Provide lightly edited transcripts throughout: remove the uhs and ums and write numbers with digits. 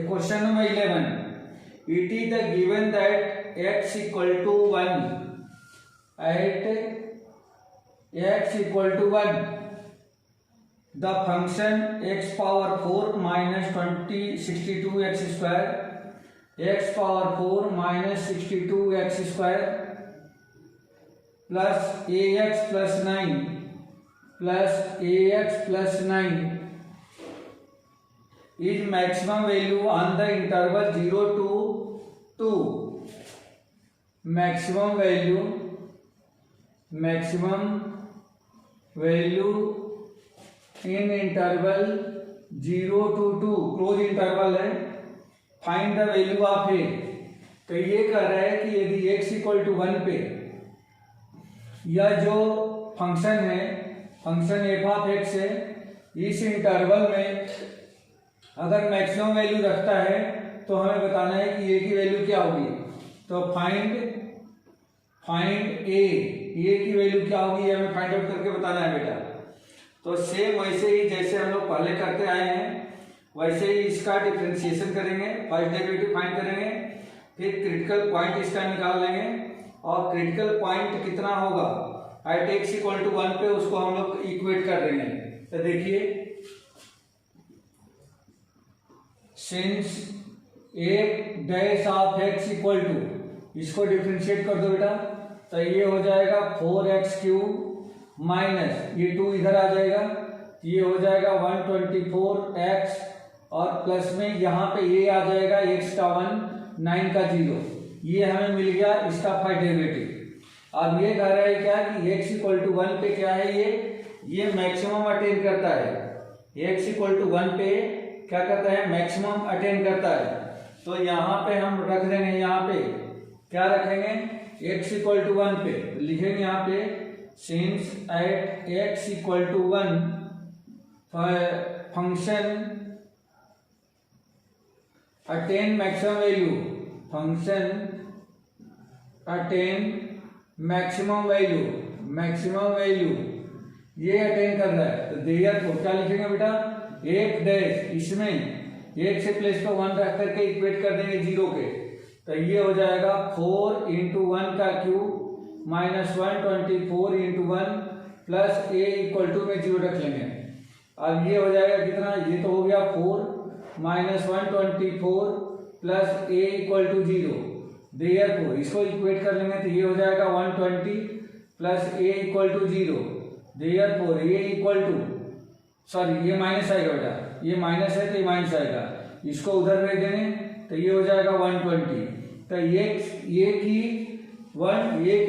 Question number 11. It is the given that x equal to 1 at x equal to 1 the function x power 4 minus 62 x square x power 4 minus 62 x square plus ax plus 9 plus ax plus 9 is maximum value on the interval 0 to 2. maximum value in interval 0 to 2 close interval है. Find the value of ए. तो ये कह रहा है कि यदि x equal to 1 पे यह जो फंक्शन है, फंक्शन एफ ऑफ एक्स है, इस इंटरवल में अगर मैक्सिमम वैल्यू रखता है तो हमें बताना है कि ए की वैल्यू क्या होगी. तो फाइंड ए की वैल्यू क्या होगी, ये हमें फाइंड आउट करके बताना है बेटा. तो सेम वैसे ही जैसे हम लोग पहले करते आए हैं वैसे ही इसका डिफरेंशिएशन करेंगे, फर्स्ट डेरिवेटिव फाइंड करेंगे, फिर क्रिटिकल पॉइंट इसका निकाल लेंगे और क्रिटिकल पॉइंट कितना होगा एट एक्स इक्वल टू 1 पे उसको हम लोग इक्वेट कर देंगे. तो देखिए since A dash of X equal to, इसको डिफरेंशिएट कर दो बेटा. तो ये हो जाएगा 4x³ माइनस ये 2 इधर आ जाएगा, ये हो जाएगा 124x और प्लस में यहाँ पे ये आ जाएगा x का 1 9 का 0. ये हमें मिल गया इसका फर्स्ट डेरिवेटिव. अब ये कह रहा है क्या कि x इक्वल टू 1 पे क्या है, ये मैक्सिमम अटेन करता है. x इक्वल टू 1 पे क्या करता है, मैक्सिमम अटेन करता है. तो यहाँ पे हम रख देंगे, यहाँ पे क्या रखेंगे, x इक्वल टू 1 पे लिखेंगे यहाँ पे since at x equal to 1 function attain maximum value, function attain maximum value ये अटेन कर रहा है. तो देयर को क्या लिखेंगे बेटा, एक डैश, इसमें एक से प्लेस पे 1 रख करके इक्वेट कर देंगे 0 के. तो ये हो जाएगा 4 इंटू 1 का cube minus 124 into 1 plus A equal to में 0 रख लेंगे. अब ये हो जाएगा कितना, ये तो हो गया 4 minus 124 plus A equal to 0. There को इसको इक्वेट कर लेंगे तो ये हो जाएगा 120 plus A equal to 0. There four A equal to, sorry ये माइनस आएगा बेटा, ये माइनस है तो ये माइनस आएगा, इसको उधर रख देंगे तो ये हो जाएगा 120. तो ये की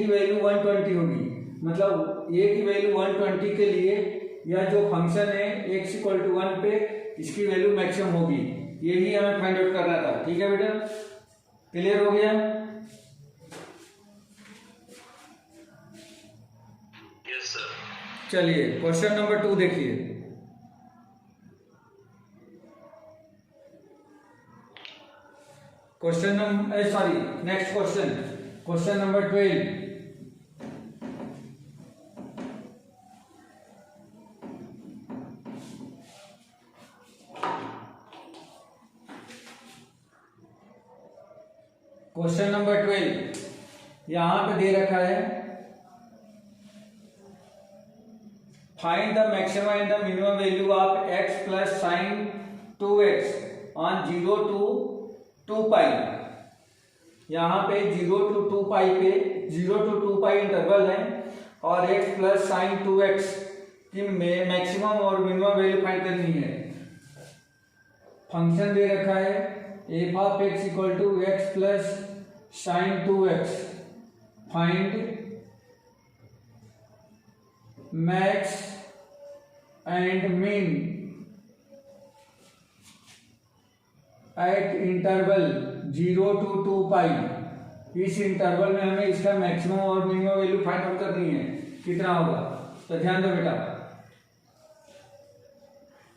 वैल्यू 120 होगी. मतलब ए की वैल्यू 120 के लिए यह जो फंक्शन है x इक्वल टू 1 पे इसकी वैल्यू मैक्सिमम होगी. यही हमें फाइंड आउट करना था. ठीक है बेटा, क्लियर हो गया. Yes sir. चलिए क्वेश्चन नंबर 2 देखिए. Question number sorry next question number 12. Question number 12 यहां पे दे रखा है find the maximum and the minimum value of x plus sine 2x on 0 to 2 पाई. यहाँ पे 0 to 2 पाई पे 0 to 2 पाई इंटरवल है और x प्लस साइन 2x की मैक्सिमम और मिनिमम वैल्यू फाइंड करनी है. फंक्शन दे रखा है F of X equal to X plus sine 2x. Find max and min at interval 0 to 2 pi. इस इंटरवल में हमें इसका मैक्सिमम और मिनिमम वैल्यू फाइंड आउट करनी है, कितना होगा. तो ध्यान दो बेटा,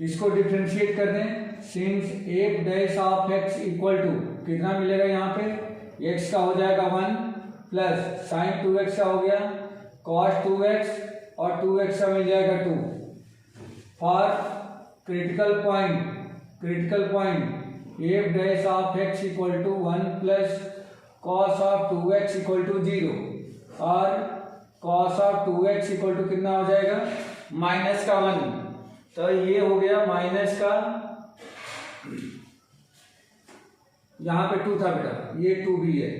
इसको डिफरेंशिएट कर दें. Since F dash of X equal to कितना मिलेगा, यहाँ पे x का हो जाएगा 1 प्लस साइन 2x का हो गया कॉस 2x और 2x का मिल जाएगा 2. For critical point F dash of X equal to 1 plus cos of 2x equal to 0 और cos of 2x equal to कितना हो जाएगा माइनस का 1। तो ये हो गया माइनस का, यहाँ पे 2 था बेटा, ये 2 भी है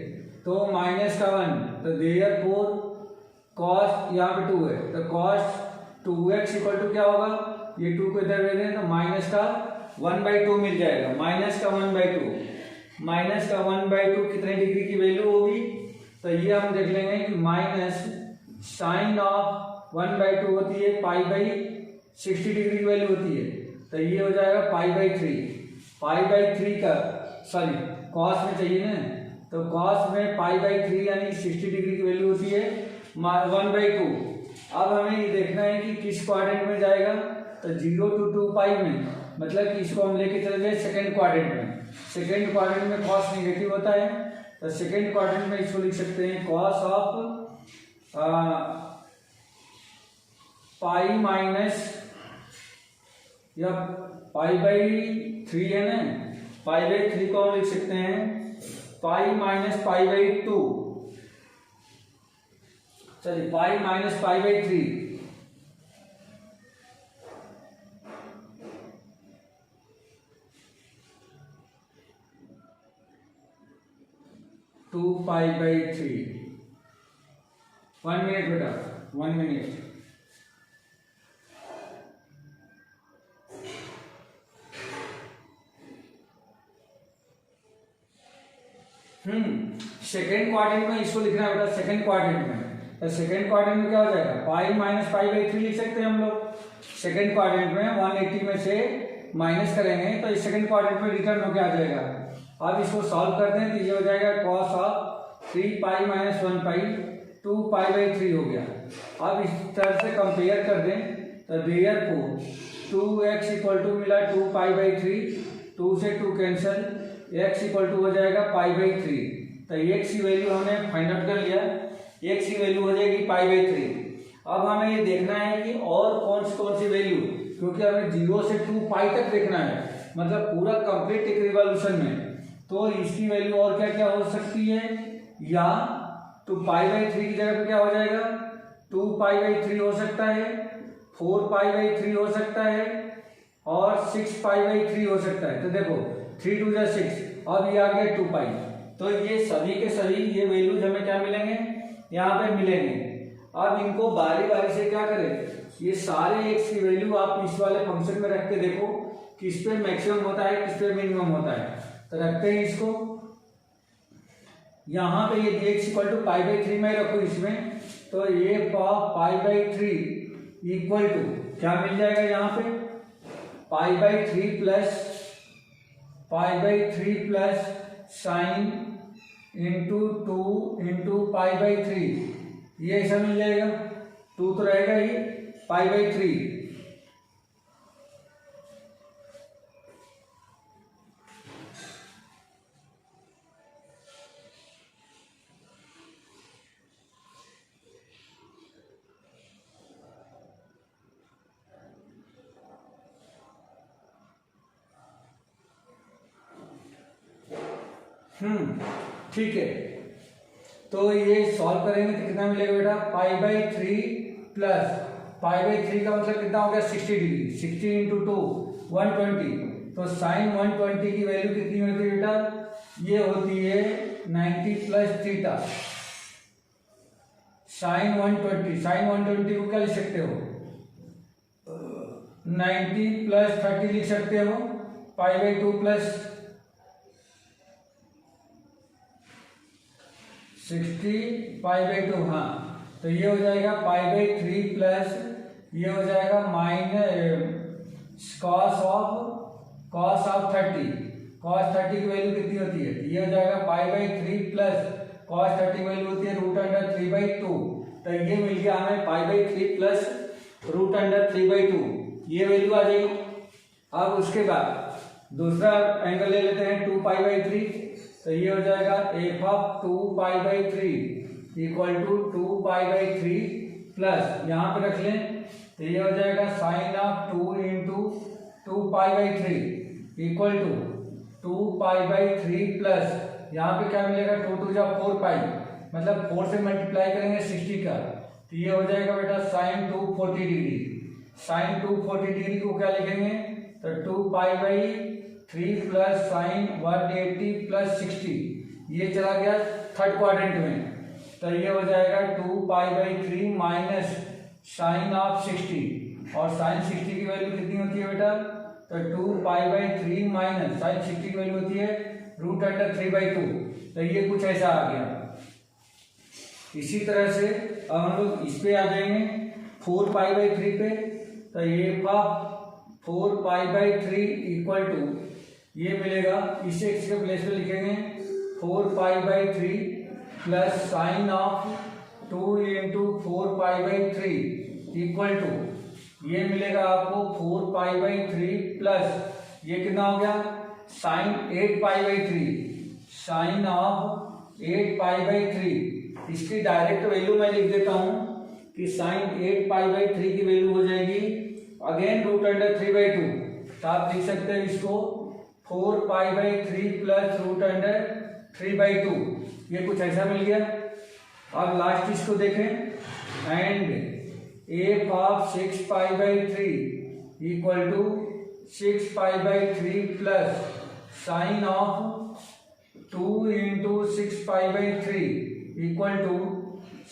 तो माइनस का 1। तो देयरफॉर कॉस यहाँ पे 2 है तो कॉस 2x इक्वल टू क्या होगा, ये 2 को इधर ले लें तो माइनस का 1/2 मिल जाएगा। माइनस का 1/2, माइनस का 1/2 कितने डिग्री की वैल्यू होगी, तो ये हम देख लेंगे कि माइनस साइन ऑफ 1/2 होती है π/60 डिग्री की वैल्यू होती है, तो ये हो जाएगा π/3। π/3 का सॉरी कॉस में चाहिए ना, तो कॉस में π/3 यानी 60 डिग्री की वैल्यू होती है 1/2। अब हमें ये देखना है कि किस क्वाड्रेंट में जाएगा, तो 0 to 2π में, मतलब कि इसको हम लेके चले जाए सेकेंड क्वाड्रेंट में। सेकेंड क्वाड्रेंट में कॉस नेगेटिव होता है, तो सेकेंड क्वाड्रेंट में इसको लिख सकते हैं कॉस ऑफ पाई माइनस या π/3 है ना, π/3 को हम लिख सकते हैं पाई माइनस π/2, चलिए पाई माइनस π/3 2π/3। 1 मिनट बेटा, 1 मिनट। सेकेंड क्वाड्रेंट में इसको लिखना है बेटा, सेकेंड क्वाड्रेंट में, तो सेकेंड क्वाड्रेंट में क्या हो जाएगा पाई माइनस π/3 लिख सकते हैं हम लोग। सेकेंड क्वाड्रेंट में 180 में से माइनस करेंगे तो इस सेकेंड क्वाड्रेंट में रिटर्न होकर आ जाएगा। अब इसको सॉल्व करते हैं तो ये हो जाएगा कॉस ऑफ 3π माइनस 1π 2π/3 हो गया। अब इस तरह से कंपेयर कर दें तो देयरफॉर 2x इक्वल टू मिला 2π/3, 2 से 2 कैंसिल, x इक्वल टू हो जाएगा π/3। तो x की वैल्यू हमने फाइंड आउट कर लिया, x की वैल्यू हो जाएगी π/3। अब हमें ये देखना है कि और कौन सी वैल्यू, क्योंकि हमें 0 से 2π तक देखना है, मतलब पूरा कंप्लीट एक रिवॉल्यूशन में, तो इसकी वैल्यू और क्या क्या हो सकती है, या तो π/3 की जगह पे क्या हो जाएगा 2π/3 हो सकता है, 4π/3 हो सकता है और 6π/3 हो सकता है। तो देखो 3 2 6, अब ये आ गया 2π, तो ये सभी के सभी ये वैल्यूज हमें क्या मिलेंगे यहाँ पे मिलेंगे। अब इनको बारी बारी से क्या करें, ये सारे x की वैल्यू आप इस वाले फंक्शन में रख के देखो किस पे मैक्सिमम होता है किस पे मिनिमम होता है। तो रखते हैं इसको यहाँ पे, ये x इक्वल टू π/3 में रखो इसमें, तो ये π/3 इक्वल टू क्या मिल जाएगा यहाँ पे π/3 प्लस साइन इंटू 2 इंटू π/3, ये ऐसा मिल जाएगा, 2 तो रहेगा ही π/3। ठीक है, तो ये सॉल्व करेंगे तो कितना मिलेगा बेटा π/3 प्लस π/3 का मतलब कितना हो गया 60 डिग्री, 60 इंटू 2 120, तो साइन 120 की वैल्यू कितनी होती है बेटा, ये होती है 90 प्लस थीटा। साइन 120 को क्या लिख सकते हो 90 प्लस 30 लिख सकते हो, π/2 प्लस 60 π/2, हाँ, तो ये हो जाएगा π/3 प्लस ये हो जाएगा माइनस कॉस ऑफ 30, कॉस 30 की वैल्यू कितनी होती है, ये हो जाएगा π/3 प्लस कॉस 30 की वैल्यू होती है √3/2, तो ये मिल गया हमें π/3 प्लस √3/2, ये वैल्यू आ जाएगी। अब उसके बाद दूसरा एंगल ले लेते हैं 2π/3, तो ये हो जाएगा f of 2π/3 equal to 2π/3 plus यहाँ पे रख लें तो ये हो जाएगा sine of 2 into 2π/3 equal to 2 2π/3 plus यहाँ पे क्या मिलेगा 2 टू जा 4π, मतलब 4 से मल्टीप्लाई करेंगे 60 का, तो ये हो जाएगा बेटा साइन 240 डिग्री। साइन 240 डिग्री को क्या लिखेंगे, तो 2π/3 प्लस साइन 180 प्लस 60, ये चला गया थर्ड क्वाड्रेंट में, तो ये हो जाएगा 2π/3 माइनस साइन ऑफ 60, और साइन 60 की वैल्यू कितनी होती है बेटा, तो 2π/3 माइनस साइन 60 की वैल्यू होती है √3/2, तो ये कुछ ऐसा आ गया। इसी तरह से अब हम लोग इस पे आ जाएंगे 4π/3 पे, तो ये 4π/3 इक्वल टू ये मिलेगा, इस एक्स के प्लेस पे लिखेंगे 4π/3 plus sine of 2 into 4π/3 equal to ये मिलेगा आपको 4π/3 प्लस ये कितना हो गया साइन 8π/3, साइन ऑफ 8π/3। इसकी डायरेक्ट वैल्यू मैं लिख देता हूं कि साइन 8π/3 की वैल्यू हो जाएगी अगेन √3/2, तो आप लिख सकते हैं इसको 4π/3 प्लस √3/2, ये कुछ ऐसा मिल गया। अब लास्ट इसको देखें, and f of 6π/3 equal to 6π/3 plus sine of 2 into 6π/3 equal to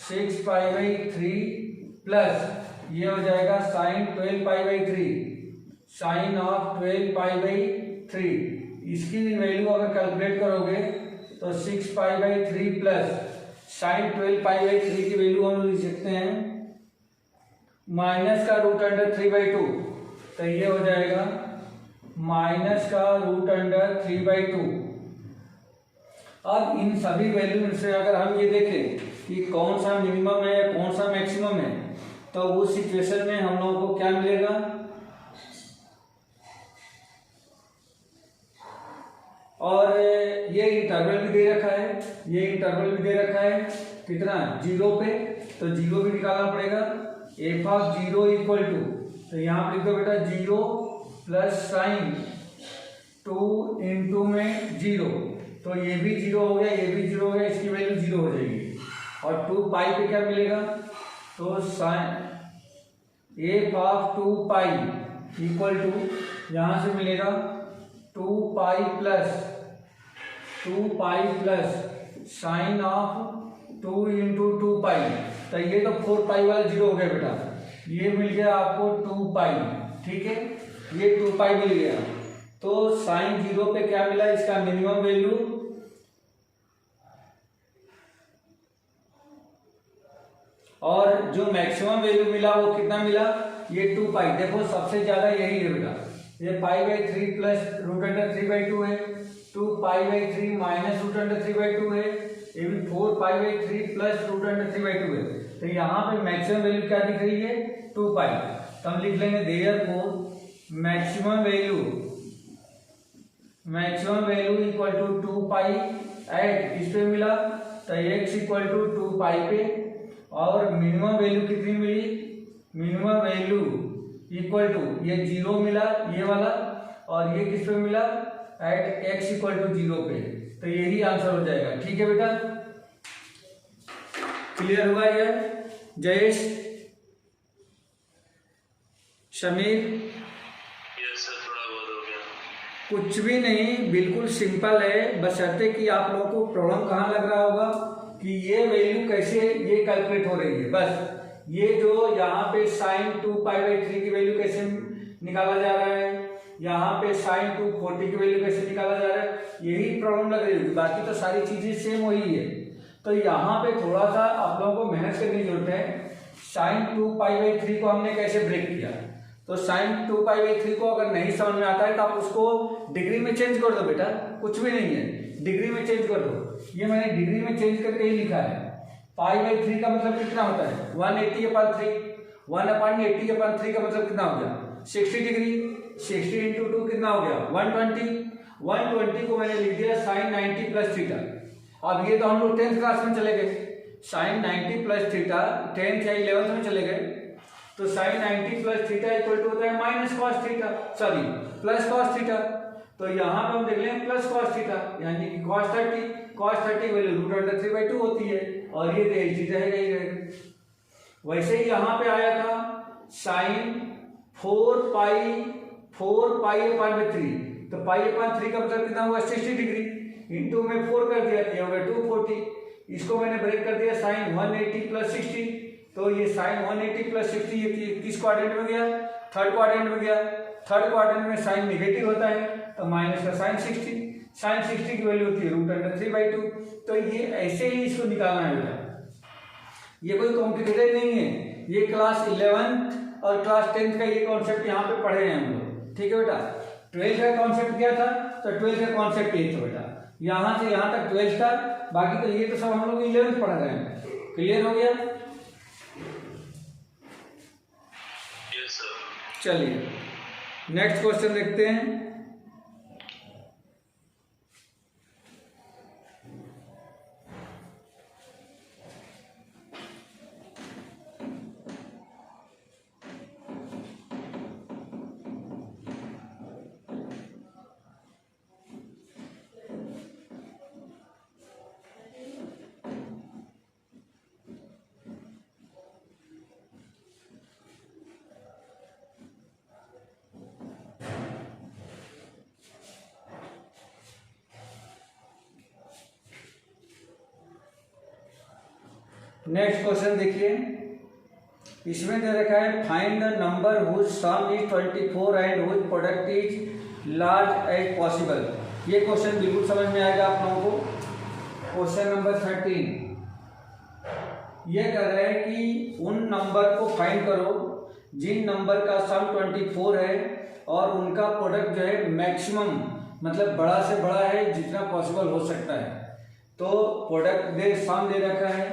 6π/3 plus ये हो जाएगा साइन 12π/3, साइन ऑफ 12π/3। इसकी भी वैल्यू अगर कैलकुलेट करोगे तो 6π/3 प्लस साइन 12π/3 की वैल्यू हम लिख सकते हैं माइनस का √3/2, तो ये हो जाएगा माइनस का √3/2। अब इन सभी वैल्यू से अगर हम ये देखें कि कौन सा मिनिमम है या कौन सा मैक्सिमम है, तो उस सिचुएशन में हम लोगों को क्या मिलेगा, और ये इंटरवल भी दे रखा है, ये इंटरवल भी दे रखा है कितना 0 पे, तो 0 भी निकालना पड़ेगा। f ऑफ 0 इक्वल टू, तो यहाँ पे लिखो बेटा 0 प्लस साइन 2 इंटू में 0, तो ये भी 0 हो गया, ये भी 0 हो गया, इसकी वैल्यू 0 हो जाएगी। और 2π पे क्या मिलेगा, तो sine f of 2π equal to यहाँ से मिलेगा 2π प्लस साइन ऑफ 2 इंटू 2π, तो ये तो 4π वाला 0 हो गया बेटा, ये मिल गया आपको 2π, ठीक है, ये 2π मिल गया। तो साइन 0 पे क्या मिला, इसका मिनिमम वैल्यू, और जो मैक्सिमम वैल्यू मिला वो कितना मिला, ये 2π। देखो सबसे ज्यादा यही है बेटा, ये π/3 प्लस √3/2 है, 2π/3 माइनस √3/2 है, ये भी 4π/3 प्लस √3/2 है। तो यहाँ पे मैक्सिमम वैल्यू क्या दिख रही है 2π, तो हम लिख लेंगे therefore maximum value equal to 2π at इस पे मिला, तो x इक्वल टू 2π पे, और मिनिमम वैल्यू कितनी मिली, मिनिमम वैल्यू इक्वल टू ये 0 मिला ये वाला, और ये किस पे मिला एट x इक्वल टू 0 पे, तो यही आंसर हो जाएगा। ठीक है बेटा, क्लियर हुआ ये जयेश, समीर? यस सर, थोड़ा बहुत हो गया। कुछ भी नहीं, बिल्कुल सिंपल है, बशर्ते कि आप लोगों को प्रॉब्लम कहाँ लग रहा होगा कि ये वैल्यू कैसे ये कैलकुलेट हो रही है। बस ये जो यहाँ पे साइन 2π/3 की वैल्यू कैसे निकाला जा रहा है, यहाँ पे साइन 240 की वैल्यू कैसे निकाला जा रहा है, यही प्रॉब्लम लग रही होगी, बाकी तो सारी चीजें सेम वही है। तो यहाँ पे थोड़ा सा आप लोगों को मेहनत करने की जरूरत है। साइन 2π/3 को हमने कैसे ब्रेक किया, तो साइन 2π/3 को अगर नहीं समझ में आता है तो आप उसको डिग्री में चेंज कर दो बेटा, कुछ भी नहीं है, डिग्री में चेंज कर दो। ये मैंने डिग्री में चेंज करके ही लिखा है। π/3 का मतलब कितना होता है 180/3, 1/80/3 का मतलब कितना हो गया 60 डिग्री, 60 इंटू 2 कितना हो गया 120, 120 को मैंने लिख दिया साइन 90 प्लस थीटा। अब ये तो हम लोग 10th क्लास में चले गए, साइन 90 प्लस थीटा 10th या 11th में चले गए, तो sine 90 plus theta equal to होता है minus cos theta, sorry plus cos theta. तो यहाँ पे हम देख लें प्लस कॉस थीटा, यानी कि कॉस 30 वैल्यू √3/2 होती है, और ये एच डी रहेगा ही रहेगा। वैसे ही यहाँ पे आया था साइन 4π/3, तो π/3 का मतलब कितना हुआ 60 डिग्री, इंटू में 4 कर दिया, ये हो गया 240, इसको मैंने ब्रेक कर दिया साइन 180 + 60, तो ये साइन 180 + 60 ये किस क्वाड्रेंट में गया, थर्ड क्वाड्रेंट में गया। थर्ड क्वाड्रेंट में साइन नेगेटिव होता है, तो माइनस का साइन 60 की वैल्यू होती है √3/2। तो ये ऐसे ही इसको निकालना है बेटा, ये कोई कॉम्प्लिकेटेड नहीं है, ये क्लास 11th और क्लास 10th का ये कॉन्सेप्ट यहाँ पे पढ़े हैं हम लोग, ठीक है बेटा। 12th का कॉन्सेप्ट क्या था, तो 12th का कॉन्सेप्ट ये था बेटा, यहाँ से यहाँ तक 12th था, बाकी तो ये तो सब हम लोग 11th पढ़ रहे हैं। क्लियर हो गया? Yes sir. चलिए नेक्स्ट क्वेश्चन देखते हैं। नेक्स्ट क्वेश्चन देखिए, इसमें दे रखा है find the number whose sum is 24 and whose product is large as possible. ये क्वेश्चन बिल्कुल समझ में आएगा आप लोगों को। क्वेश्चन नंबर 13 ये कह रहा है कि उन नंबर को फाइंड करो जिन नंबर का सम 24 है और उनका प्रोडक्ट जो है मैक्सिमम मतलब बड़ा से बड़ा है जितना पॉसिबल हो सकता है। तो प्रोडक्ट दे सम दे रखा है,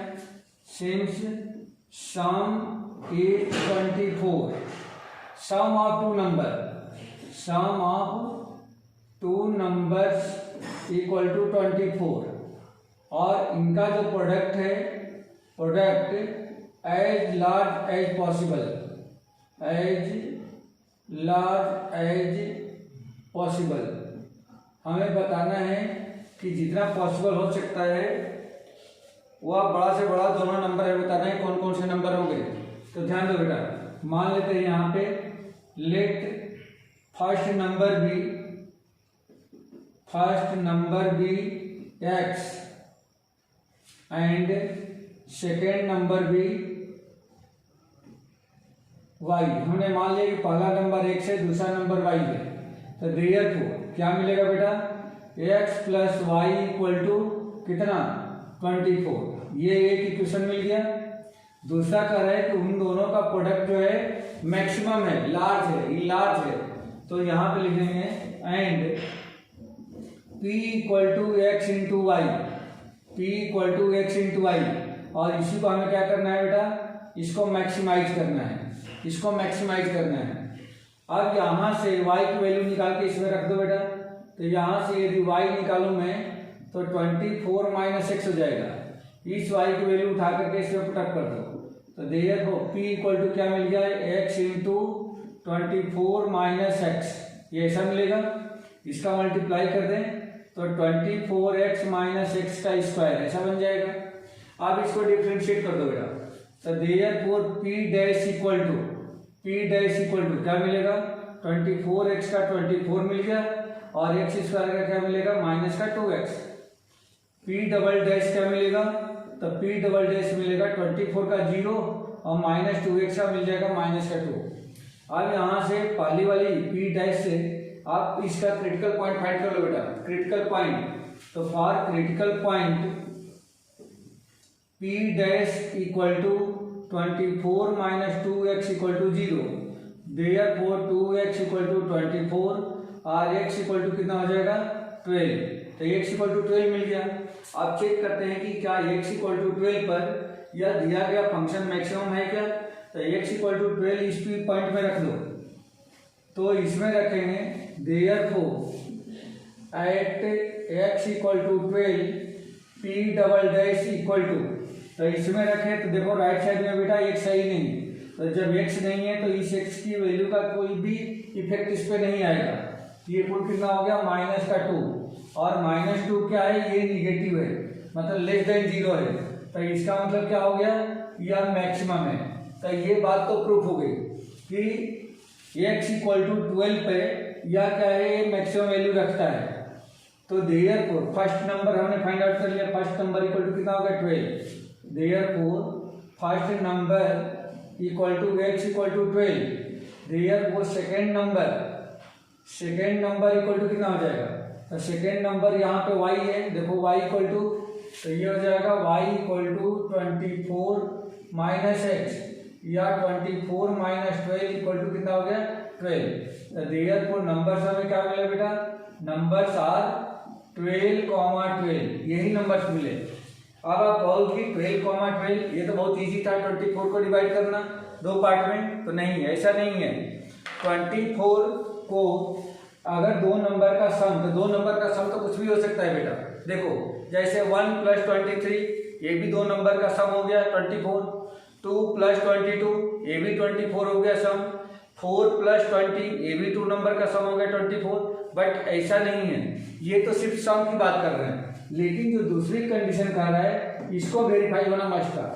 since sum is 24, sum of two numbers equal to 24, और इनका जो प्रोडक्ट है product as large as possible, हमें बताना है कि जितना पॉसिबल हो सकता है वह बड़ा से बड़ा दोनों नंबर है, बताना है कौन कौन से नंबर होंगे। तो ध्यान दो बेटा, मान लेते हैं यहाँ पे let first number be x and second number be y। हमने मान लिया कि पहला नंबर x है, दूसरा नंबर y है, तो देयरफॉर क्या मिलेगा बेटा, x + y = कितना 24। ये एक इक्वेशन मिल गया। दूसरा कह रहा है कि उन दोनों का प्रोडक्ट जो है मैक्सिमम है, लार्ज है, तो यहाँ पे लिखेंगे एंड p = x × y, और इसी को हमें क्या करना है बेटा, इसको मैक्सिमाइज करना है। अब यहाँ से y की वैल्यू निकाल के इसमें रख दो बेटा, तो यहाँ से यदि y निकालूं मैं तो 24 - x हो जाएगा। इस y की वैल्यू उठा करके इसमें पुटअप कर दो, तो देयरफॉर p = क्या मिल गया, x × 24 - x, ये ऐसा मिलेगा। इसका मल्टीप्लाई कर दें तो 24x - x का स्क्वायर ऐसा बन जाएगा। अब इसको डिफरेंशिएट कर दो बेटा, तो देयरफॉर p' क्या मिलेगा, 24x का 24 मिल गया, और x² का क्या मिलेगा, -2x। p डबल क्या मिलेगा, तो p मिलेगा 24 का 0 और -2x का मिल जाएगा -2। अब यहाँ से पहली वाली p' से आप इसका क्रिटिकल पॉइंट फाइंड कर लो बेटा। क्रिटिकल पॉइंट, तो for critical point p' = 24 - 2x = 0, therefore 2x = 24 और x = कितना हो जाएगा 12, तो x = 12 मिल गया। अब चेक करते हैं कि क्या x = 12 पर यह दिया गया फंक्शन मैक्सिमम है क्या, तो x = 12 इस पॉइंट में रख दो, तो इसमें रखेंगे देयरफॉर एट x = 12 p'=, तो इसमें रखें तो देखो राइट साइड में बेटा x है ही नहीं, तो जब x नहीं है तो इस x की वैल्यू का कोई भी इफेक्ट इस पे नहीं आएगा। ये कुल कितना हो गया -2, और -2 क्या है, ये निगेटिव है, मतलब लेस देन 0 है, तो इसका मतलब क्या हो गया, यह मैक्सिमम है। तो ये बात तो प्रूफ हो गई कि x = 12 पे या क्या है, ये मैक्सिमम वैल्यू रखता है। तो देयरफॉर फर्स्ट नंबर हमने फाइंड आउट कर लिया, फर्स्ट नंबर इक्वल टू कितना होगा 12। Therefore first number equal to x = 12। Therefore second number equal to कितना हो जाएगा, तो सेकेंड नंबर यहाँ पे y है, देखो y इक्वल टू, तो ये हो जाएगा y = 24 - x, या 24 - 12 इक्वल टू कितना हो गया 12। देयरफॉर नंबर्स हमें क्या मिले बेटा, नंबर्स आर 12, 12, यही नंबर्स मिले। अब आप कहो कि 12, 12 ये तो बहुत इजी था 24 को डिवाइड करना 2 पार्ट में, तो नहीं, ऐसा नहीं है। 24 को अगर 2 नंबर का सम, तो 2 नंबर का सम तो कुछ भी हो सकता है बेटा। देखो जैसे 1 + 23 ये भी 2 नंबर का सम हो गया 24, 2 + 22 ये भी 24 हो गया सम, 4 + 20 ये भी 2 नंबर का सम हो गया 24। बट ऐसा नहीं है, ये तो सिर्फ सम की बात कर रहे हैं, लेकिन जो दूसरी कंडीशन कह रहा है इसको वेरीफाई होना मस्ट था।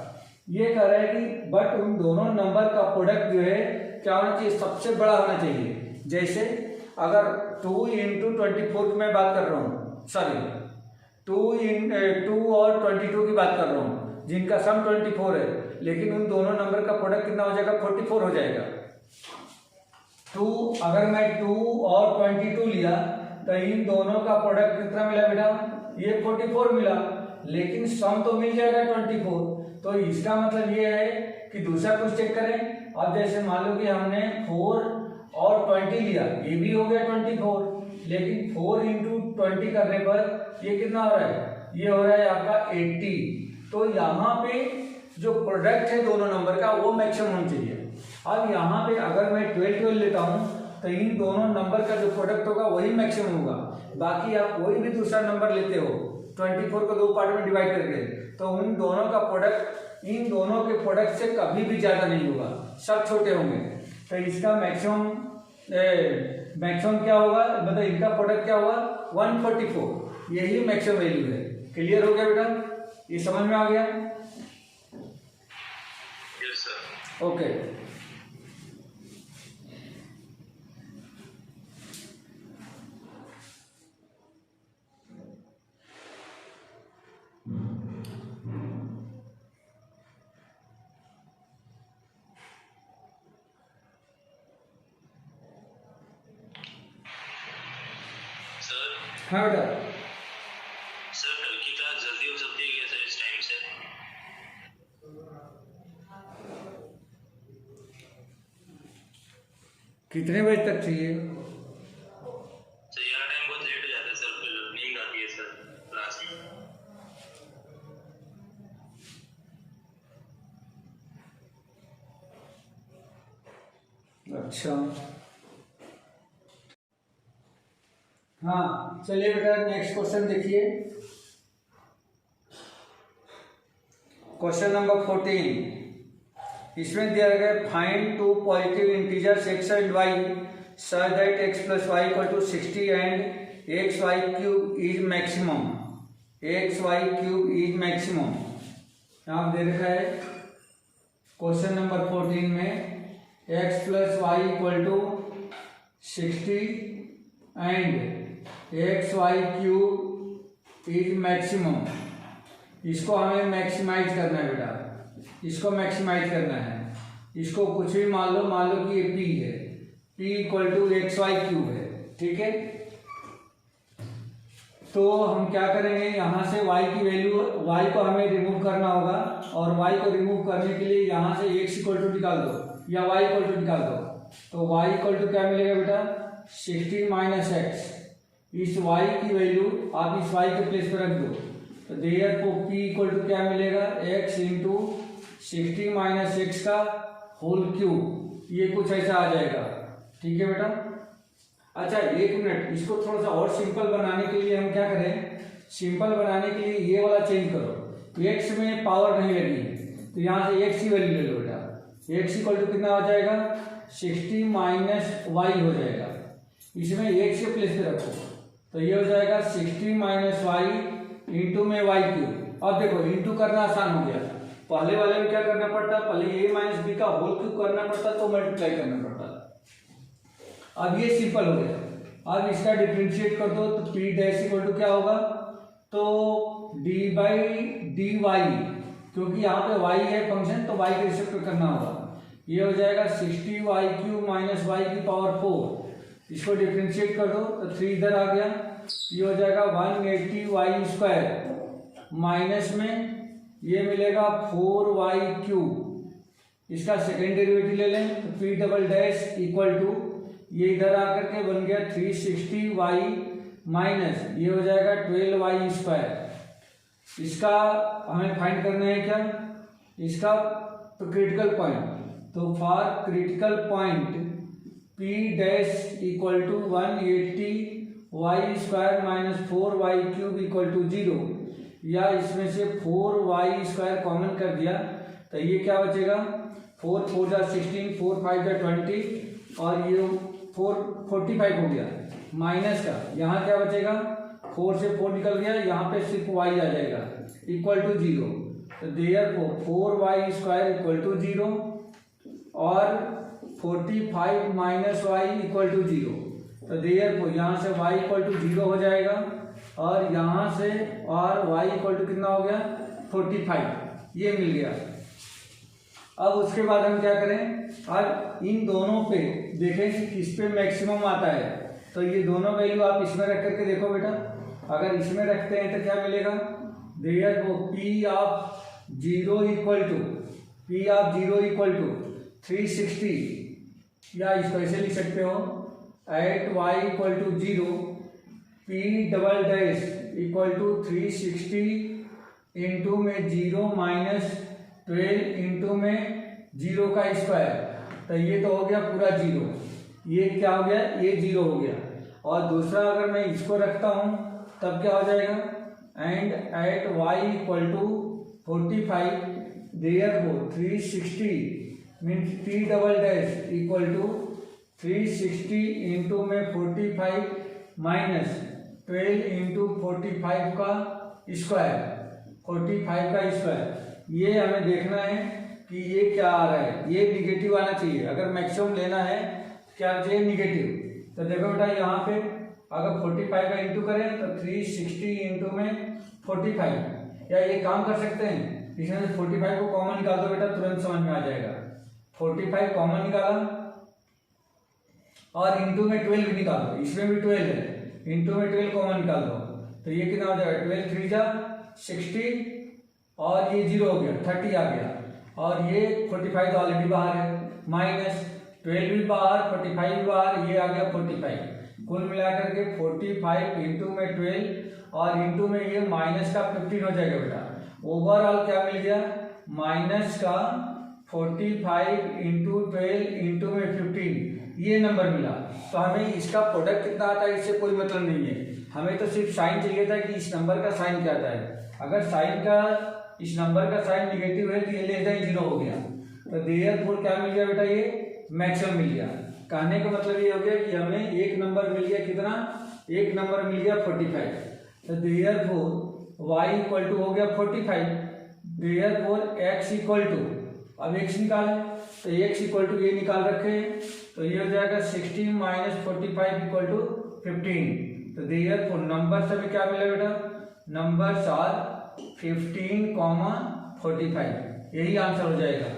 ये कह रहा है कि बट उन दोनों नंबर का प्रोडक्ट जो है क्या होना चाहिए, सबसे बड़ा होना चाहिए। जैसे अगर 2 × 24 की मैं बात कर रहा हूँ, सॉरी 2 और 22 की बात कर रहा हूँ, जिनका सम 24 है, लेकिन उन दोनों नंबर का प्रोडक्ट कितना हो जाएगा, 44 हो जाएगा। 2 अगर मैं 2 और 22 लिया तो इन दोनों का प्रोडक्ट कितना मिला बेटा, ये 44 मिला, लेकिन सम तो मिल जाएगा 24। तो इसका मतलब ये है कि दूसरा कुछ चेक करें। अब जैसे मान लो कि हमने 4 और 20 लिया, ये भी हो गया 24, लेकिन 4 × 20 करने पर ये कितना हो रहा है, ये हो रहा है आपका 80। तो यहाँ पे जो प्रोडक्ट है दोनों नंबर का वो मैक्सिमम होना चाहिए। अब यहाँ पे अगर मैं 12 लेता हूँ तो इन दोनों नंबर का जो प्रोडक्ट होगा वही मैक्सिमम होगा। बाकी आप कोई भी दूसरा नंबर लेते हो 24 को 2 पार्ट में डिवाइड करके, तो उन दोनों का प्रोडक्ट इन दोनों के प्रोडक्ट से कभी भी ज़्यादा नहीं होगा, सब छोटे होंगे। तो इसका मैक्सिमम क्या होगा, मतलब इनका प्रोडक्ट क्या होगा 144, यही मैक्सिमम वैल्यू है। क्लियर हो गया बेटा, ये समझ में आ गया? Yes sir. ओके, हाँ बेटा। सर कल की क्लास जल्दी हो सकती है क्या सर इस टाइम से? कितने बजे तक चाहिए? सर यार टाइम बहुत लेट हो जाता है सर, फिर नींद आती है सर क्लास में। अच्छा हाँ, चलिए बेटा नेक्स्ट क्वेश्चन देखिए। क्वेश्चन नंबर 14, इसमें दिया गया find 2 positive integers x and y such that x + y = 60 and xy³ is maximum। xy³ is maximum यहाँ दे रखा है क्वेश्चन नंबर 14 में x + y = 60 and xy³ is maximum। इसको हमें मैक्सिमाइज करना है बेटा, इसको मैक्सिमाइज करना है। इसको कुछ भी मान लो कि ये p है, p = xy³ है, ठीक है। तो हम क्या करेंगे, यहाँ से y की वैल्यू, y को हमें रिमूव करना होगा, और y को रिमूव करने के लिए यहाँ से x = निकाल दो या y = निकाल दो। तो y = क्या मिलेगा बेटा, 60 - x। इस y की वैल्यू आप इस y के प्लेस पर रख दो, तो देयरफॉर p = क्या मिलेगा, x × 60 - x का होल क्यूब, ये कुछ ऐसा आ जाएगा, ठीक है बेटा। अच्छा एक मिनट, इसको थोड़ा सा और सिंपल बनाने के लिए हम क्या करें, सिंपल बनाने के लिए ये वाला चेंज करो, x में पावर नहीं लगी है तो यहाँ से x की वैल्यू ले लो बेटा। x = कितना हो जाएगा, 60 - y हो जाएगा। इसमें एक से प्लेस पे रखो, तो ये हो जाएगा 60 माइनस वाई इंटू में वाई क्यूब। अब देखो इंटू करना आसान हो गया, पहले वाले में क्या करना पड़ता, पहले ए माइनस बी का होल क्यूब करना पड़ता तो मल्टीप्लाई करना पड़ता। अब ये सिंपल हो गया। अब इसका डिफरेंशिएट कर दो तो पी डैश इक्वल टू क्या होगा, तो डी बाई डी वाई, क्योंकि यहाँ पे वाई है फंक्शन तो वाई के रिस्पेक्ट में करना होगा। ये हो जाएगा 60 वाई क्यूब माइनस वाई की पावर 4, इसको डिफरेंशिएट कर दो तो 3 इधर आ गया। ये हो जाएगा 180 वाई स्क्वायर माइनस में ये मिलेगा 4 वाई क्यूब, इसका सेकेंड डेरिवेटिव ले लें तो P double dash equal to ये इधर आकर के बन गया 360 वाई माइनस ये हो जाएगा 12 वाई स्क्वायर। इसका हमें फाइंड करना है क्या, इसका तो क्रिटिकल पॉइंट, तो for critical point P dash equal to 180 Y square minus 4 Y cube equal to 0, या इसमें से 4 वाई स्क्वायर कॉमन कर दिया तो ये क्या बचेगा, 4 4 जा 16, 4 5 जा 20 और ये 45 हो गया माइनस का, यहाँ क्या बचेगा 4 से 4 निकल गया, यहाँ पे सिर्फ y आ जाएगा इक्वल टू 0, तो therefore 4 Y square equal to 0 और 45 माइनस वाई इक्वल टू 0, तो देयरफॉर यहाँ से y इक्वल टू 0 हो जाएगा और यहाँ से और y इक्वल टू कितना हो गया 45, ये मिल गया। अब उसके बाद हम क्या करें, अब इन दोनों पे देखें कि किस पे मैक्सिमम आता है, तो ये दोनों वैल्यू आप इसमें रख करके देखो बेटा, अगर इसमें रखते हैं तो क्या मिलेगा, therefore P of 0 equal to 360, या इसको ऐसे लिख सकते हो at y equal to 0 P double dash equal to 360 into में 0 माइनस 12 इंटू में 0 का स्क्वायर, तो ये तो हो गया पूरा 0, ये क्या हो गया, ये 0 हो गया। और दूसरा अगर मैं इसको रखता हूँ तब क्या हो जाएगा, and at y equal to 45 therefore 360 means P double dash equal to 360 into में 45 माइनस 12 इंटू 45 का स्क्वायर, 45 का स्क्वायर, ये हमें देखना है कि ये क्या आ रहा है, ये निगेटिव आना चाहिए। अगर मैक्सिमम लेना है क्या चाहिए, निगेटिव। तो देखो बेटा यहाँ पे अगर 45 का इंटू करें तो 360 इंटू में 45, या ये काम कर सकते हैं इसमें से 45 को कॉमन निकाल दो बेटा, तुरंत समझ में आ जाएगा। 45 कॉमन निकाला और इंटू में 12 भी निकाल दो, इसमें भी 12 है, इंटू में 12 कॉमन निकाल दो तो ये कितना हो जाएगा, 12 3 जा 60 और ये 0 हो गया 30 आ गया, और ये 45 तो ऑलरेडी बाहर है, माइनस 12 भी बाहर 45 भी बाहर, ये आ गया 45, कुल मिलाकर के 45 इंटू में 12 और इंटू में ये माइनस का 15 हो जाएगा बेटा। ओवरऑल क्या मिल गया, माइनस का 45 इंटू 12 इंटू में 15, ये नंबर मिला। तो हमें इसका प्रोडक्ट कितना आता है इससे कोई मतलब नहीं है, हमें तो सिर्फ साइन चाहिए था कि इस नंबर का साइन क्या आता है। अगर साइन का इस नंबर का साइन निगेटिव है तो ये लेस देन 0 हो गया, तो देयरफॉर क्या मिल गया बेटा, ये मैक्सिमम मिल गया। कहने का मतलब ये हो गया कि हमें एक नंबर मिल गया, कितना, एक नंबर मिल गया 45, तो देयरफॉर y इक्वल टू हो गया 45, देयरफॉर x इक्वल टू, अब x निकाले तो x इक्वल टू ये निकाल रखे तो ये हो जाएगा 16 माइनस 45 इक्वल टू 15, तो देयरफॉर नंबर से हमें क्या मिला बेटा, नंबर आर 15, 45, यही आंसर हो जाएगा।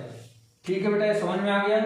ठीक है बेटा, समझ में आ गया।